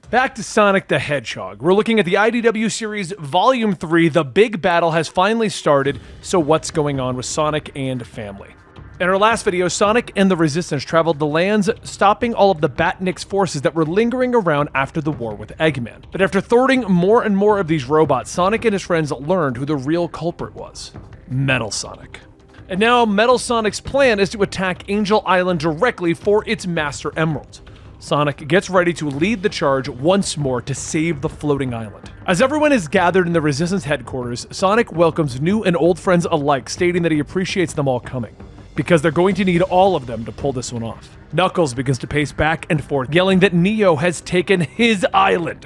Back to Sonic the Hedgehog. We're looking at the IDW series Volume 3. The big battle has finally started, so what's going on with Sonic and family? In our last video, Sonic and the Resistance traveled the lands, stopping all of the Batnik's forces that were lingering around after the war with Eggman. But after thwarting more and more of these robots, Sonic and his friends learned who the real culprit was: Metal Sonic. And now Metal Sonic's plan is to attack Angel Island directly for its Master Emerald. Sonic gets ready to lead the charge once more to save the floating island. As everyone is gathered in the Resistance headquarters, Sonic welcomes new and old friends alike, stating that he appreciates them all coming, because they're going to need all of them to pull this one off. Knuckles begins to pace back and forth, yelling that Neo has taken his island.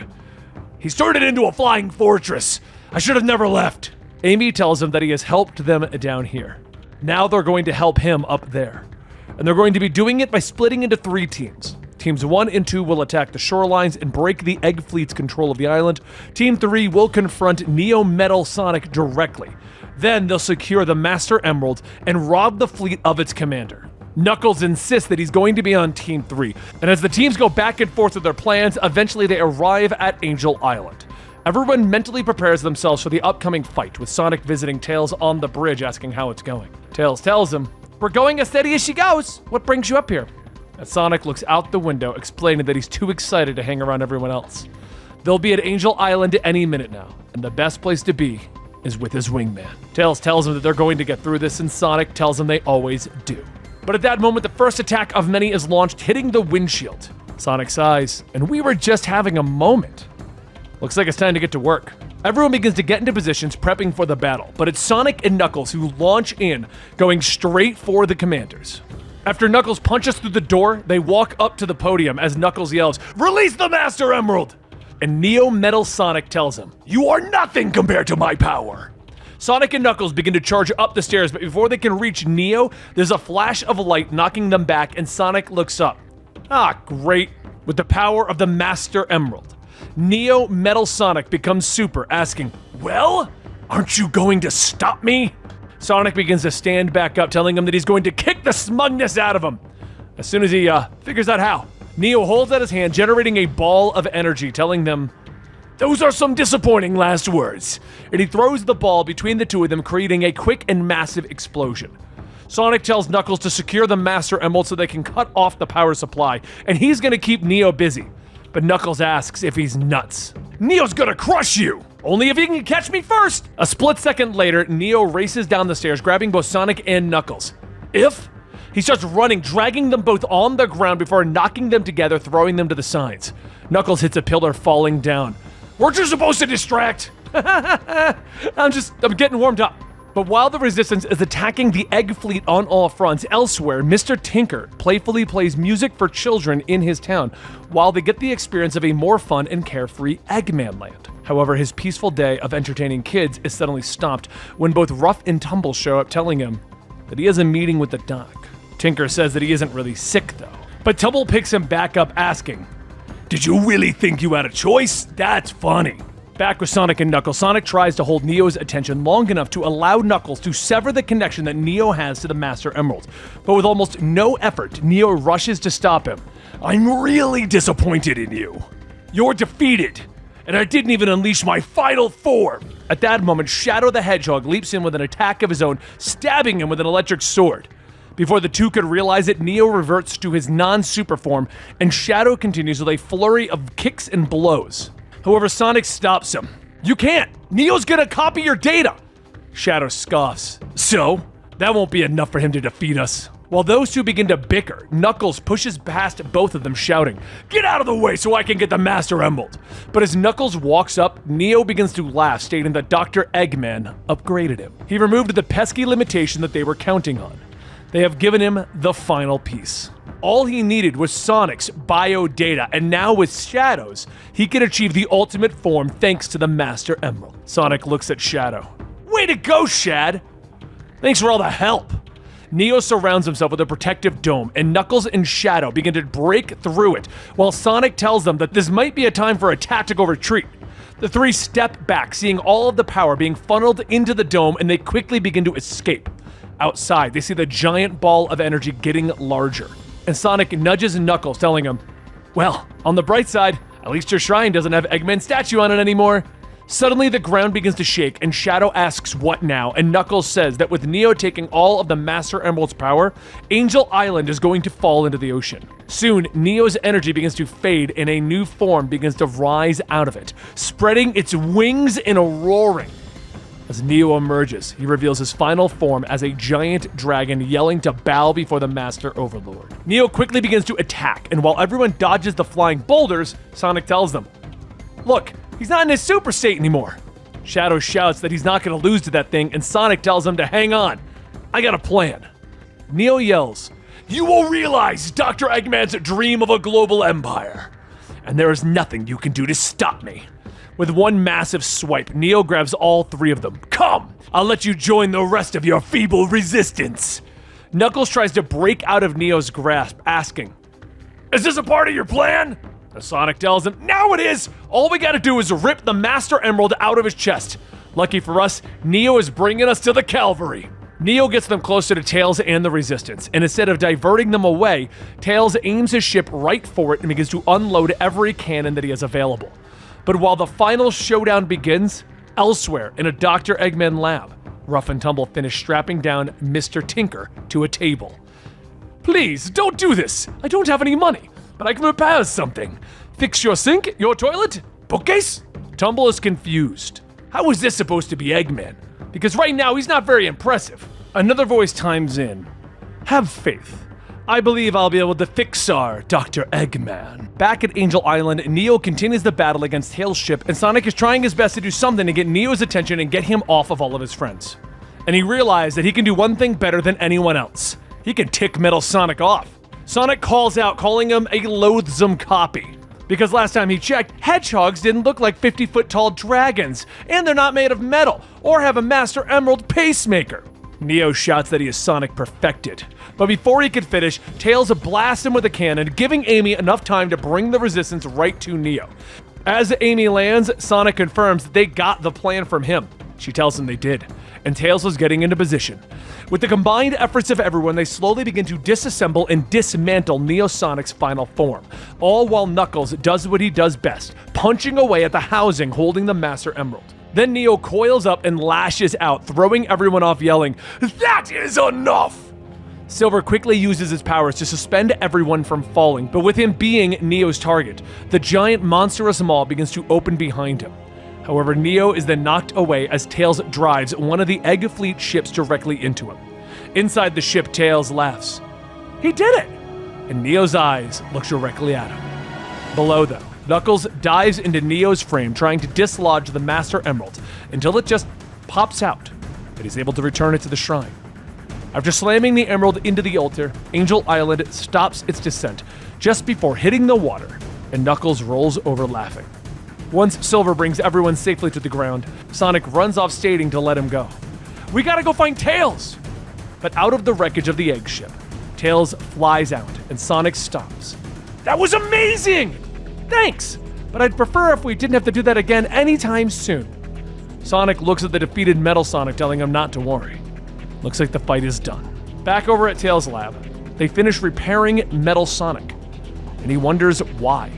He's turned it into a flying fortress. I should have never left. Amy tells him that he has helped them down here. Now they're going to help him up there. And they're going to be doing it by splitting into 3 teams. Teams 1 and 2 will attack the shorelines and break the Egg Fleet's control of the island. Team 3 will confront Neo Metal Sonic directly. Then they'll secure the Master Emerald and rob the fleet of its commander. Knuckles insists that he's going to be on Team 3, and as the teams go back and forth with their plans, eventually they arrive at Angel Island. Everyone mentally prepares themselves for the upcoming fight, with Sonic visiting Tails on the bridge asking how it's going. Tails tells him, "We're going as steady as she goes. What brings you up here?" As Sonic looks out the window, explaining that he's too excited to hang around everyone else. They'll be at Angel Island any minute now, and the best place to be is with his wingman. Tails tells him that they're going to get through this, and Sonic tells him they always do. But at that moment, the first attack of many is launched, hitting the windshield. Sonic sighs, and we were just having a moment. Looks like it's time to get to work. Everyone begins to get into positions, prepping for the battle, but it's Sonic and Knuckles who launch in, going straight for the commanders. After Knuckles punches through the door, they walk up to the podium as Knuckles yells, "Release the Master Emerald!" And Neo Metal Sonic tells him, "You are nothing compared to my power." Sonic and Knuckles begin to charge up the stairs, but before they can reach Neo, there's a flash of light knocking them back, and Sonic looks up. Ah, great. With the power of the Master Emerald, Neo Metal Sonic becomes super, asking, "Well, aren't you going to stop me?" Sonic begins to stand back up, telling him that he's going to kick the smugness out of him. As soon as he figures out how, Neo holds out his hand, generating a ball of energy, telling them, "Those are some disappointing last words." And he throws the ball between the two of them, creating a quick and massive explosion. Sonic tells Knuckles to secure the Master Emerald so they can cut off the power supply, and he's gonna keep Neo busy. But Knuckles asks if he's nuts. "Neo's gonna crush you! Only if he can catch me first!" A split second later, Neo races down the stairs, grabbing both Sonic and Knuckles. He starts running, dragging them both on the ground before knocking them together, throwing them to the sides. Knuckles hits a pillar, falling down. "Weren't you supposed to distract?" I'm getting warmed up. But while the Resistance is attacking the Egg Fleet on all fronts, elsewhere, Mr. Tinker playfully plays music for children in his town, while they get the experience of a more fun and carefree Eggman land. However, his peaceful day of entertaining kids is suddenly stopped when both Ruff and Tumble show up, telling him that he has a meeting with the doc. Tinker says that he isn't really sick, though. But Tumble picks him back up, asking, "Did you really think you had a choice? That's funny." Back with Sonic and Knuckles, Sonic tries to hold Neo's attention long enough to allow Knuckles to sever the connection that Neo has to the Master Emerald. But with almost no effort, Neo rushes to stop him. "I'm really disappointed in you. You're defeated, and I didn't even unleash my final form." At that moment, Shadow the Hedgehog leaps in with an attack of his own, stabbing him with an electric sword. Before the two could realize it, Neo reverts to his non-super form, and Shadow continues with a flurry of kicks and blows. However, Sonic stops him. "You can't! Neo's gonna copy your data!" Shadow scoffs. "So? That won't be enough for him to defeat us." While those two begin to bicker, Knuckles pushes past both of them, shouting, "Get out of the way so I can get the Master Emerald!" But as Knuckles walks up, Neo begins to laugh, stating that Dr. Eggman upgraded him. He removed the pesky limitation that they were counting on. They have given him the final piece. All he needed was Sonic's bio data, and now with Shadow's, he can achieve the ultimate form thanks to the Master Emerald. Sonic looks at Shadow. "Way to go, Shad! Thanks for all the help." Neo surrounds himself with a protective dome, and Knuckles and Shadow begin to break through it, while Sonic tells them that this might be a time for a tactical retreat. The three step back, seeing all of the power being funneled into the dome, and they quickly begin to escape. Outside, they see the giant ball of energy getting larger, and Sonic nudges Knuckles, telling him, "Well, on the bright side, At least your shrine doesn't have Eggman's statue on it anymore. Suddenly, the ground begins to shake, and Shadow asks what now, and Knuckles says that with Neo taking all of the Master Emerald's power, Angel Island is going to fall into the ocean. Soon, Neo's energy begins to fade, and a new form begins to rise out of it, spreading its wings in a roaring. As Neo emerges, he reveals his final form as a giant dragon yelling to bow before the Master Overlord. Neo quickly begins to attack, and while everyone dodges the flying boulders, Sonic tells them, "Look, he's not in his super state anymore." Shadow shouts that he's not going to lose to that thing, and Sonic tells him to hang on. "I got a plan." Neo yells, "You will realize Dr. Eggman's dream of a global empire, and there is nothing you can do to stop me." With one massive swipe, Neo grabs all three of them. "Come, I'll let you join the rest of your feeble resistance." Knuckles tries to break out of Neo's grasp, asking, "Is this a part of your plan?" Sonic tells him, "Now it is! All we gotta do is rip the Master Emerald out of his chest." Lucky for us, Neo is bringing us to the cavalry. Neo gets them closer to Tails and the Resistance, and instead of diverting them away, Tails aims his ship right for it and begins to unload every cannon that he has available. But while the final showdown begins, elsewhere in a Dr. Eggman lab, Rough and Tumble finish strapping down Mr. Tinker to a table. "Please, don't do this! I don't have any money, but I can repair something. Fix your sink, your toilet, bookcase?" Tumble is confused. How is this supposed to be Eggman? Because right now he's not very impressive. Another voice chimes in. "Have faith. I believe I'll be able to fix our Dr. Eggman." Back at Angel Island, Neo continues the battle against Tails' ship, and Sonic is trying his best to do something to get Neo's attention and get him off of all of his friends. And he realized that he can do one thing better than anyone else. He can tick Metal Sonic off. Sonic calls out, calling him a loathsome copy. Because last time he checked, hedgehogs didn't look like 50-foot-tall dragons, and they're not made of metal, or have a Master Emerald pacemaker. Neo shouts that he is Sonic perfected. But before he could finish, Tails blasts him with a cannon, giving Amy enough time to bring the Resistance right to Neo. As Amy lands, Sonic confirms that they got the plan from him. She tells him they did, and Tails was getting into position. With the combined efforts of everyone, they slowly begin to disassemble and dismantle Neo Sonic's final form, all while Knuckles does what he does best, punching away at the housing holding the Master Emerald. Then Neo coils up and lashes out, throwing everyone off, yelling, "That is enough!" Silver quickly uses his powers to suspend everyone from falling, but with him being Neo's target, the giant monstrous maw begins to open behind him. However, Neo is then knocked away as Tails drives one of the Egg Fleet ships directly into him. Inside the ship, Tails laughs. "He did it!" And Neo's eyes look directly at him. Below, though, Knuckles dives into Neo's frame, trying to dislodge the Master Emerald until it just pops out, but he's able to return it to the shrine. After slamming the emerald into the altar, Angel Island stops its descent just before hitting the water, and Knuckles rolls over laughing. Once Silver brings everyone safely to the ground, Sonic runs off stating to let him go. "We gotta go find Tails!" But out of the wreckage of the egg ship, Tails flies out, and Sonic stops. "That was amazing! Thanks! But I'd prefer if we didn't have to do that again anytime soon." Sonic looks at the defeated Metal Sonic, telling him not to worry. Looks like the fight is done. Back over at Tails' lab, they finish repairing Metal Sonic, and he wonders why.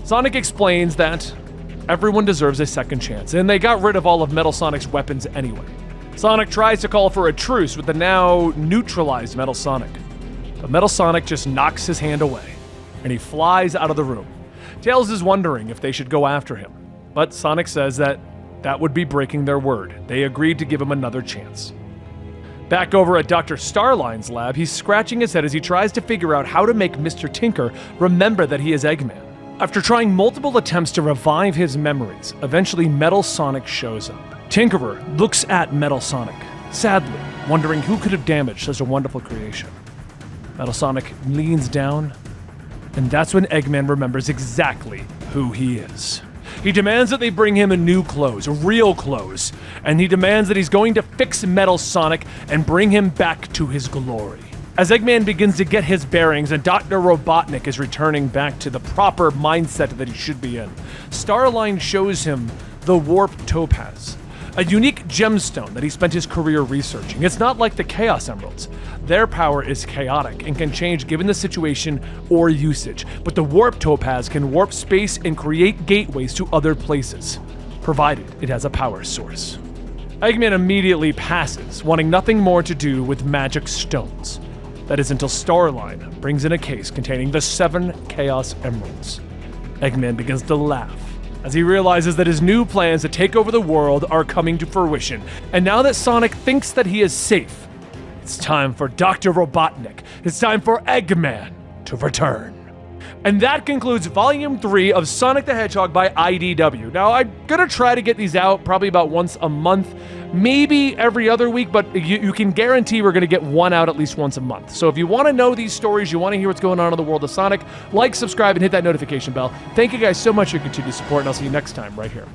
Sonic explains that everyone deserves a second chance, and they got rid of all of Metal Sonic's weapons anyway. Sonic tries to call for a truce with the now neutralized Metal Sonic, but Metal Sonic just knocks his hand away, and he flies out of the room. Tails is wondering if they should go after him, but Sonic says that would be breaking their word. They agreed to give him another chance. Back over at Dr. Starline's lab, he's scratching his head as he tries to figure out how to make Mr. Tinker remember that he is Eggman. After trying multiple attempts to revive his memories, eventually Metal Sonic shows up. Tinkerer looks at Metal Sonic, sadly, wondering who could have damaged such a wonderful creation. Metal Sonic leans down, and that's when Eggman remembers exactly who he is. He demands that they bring him new clothes, real clothes, and he demands that he's going to fix Metal Sonic and bring him back to his glory. As Eggman begins to get his bearings and Dr. Robotnik is returning back to the proper mindset that he should be in, Starline shows him the Warp Topaz. a unique gemstone that he spent his career researching. It's not like the Chaos Emeralds. Their power is chaotic and can change given the situation or usage, but the Warp Topaz can warp space and create gateways to other places, provided it has a power source. Eggman immediately passes, wanting nothing more to do with magic stones. That is until Starline brings in a case containing the 7 Chaos Emeralds. Eggman begins to laugh as he realizes that his new plans to take over the world are coming to fruition. And now that Sonic thinks that he is safe, it's time for Dr. Robotnik. It's time for Eggman to return. And that concludes Volume 3 of Sonic the Hedgehog by IDW. Now, I'm gonna try to get these out probably about once a month, maybe every other week, but you can guarantee we're gonna get one out at least once a month. So if you wanna know these stories, you wanna hear what's going on in the world of Sonic, like, subscribe, and hit that notification bell. Thank you guys so much for your continued support, and I'll see you next time right here.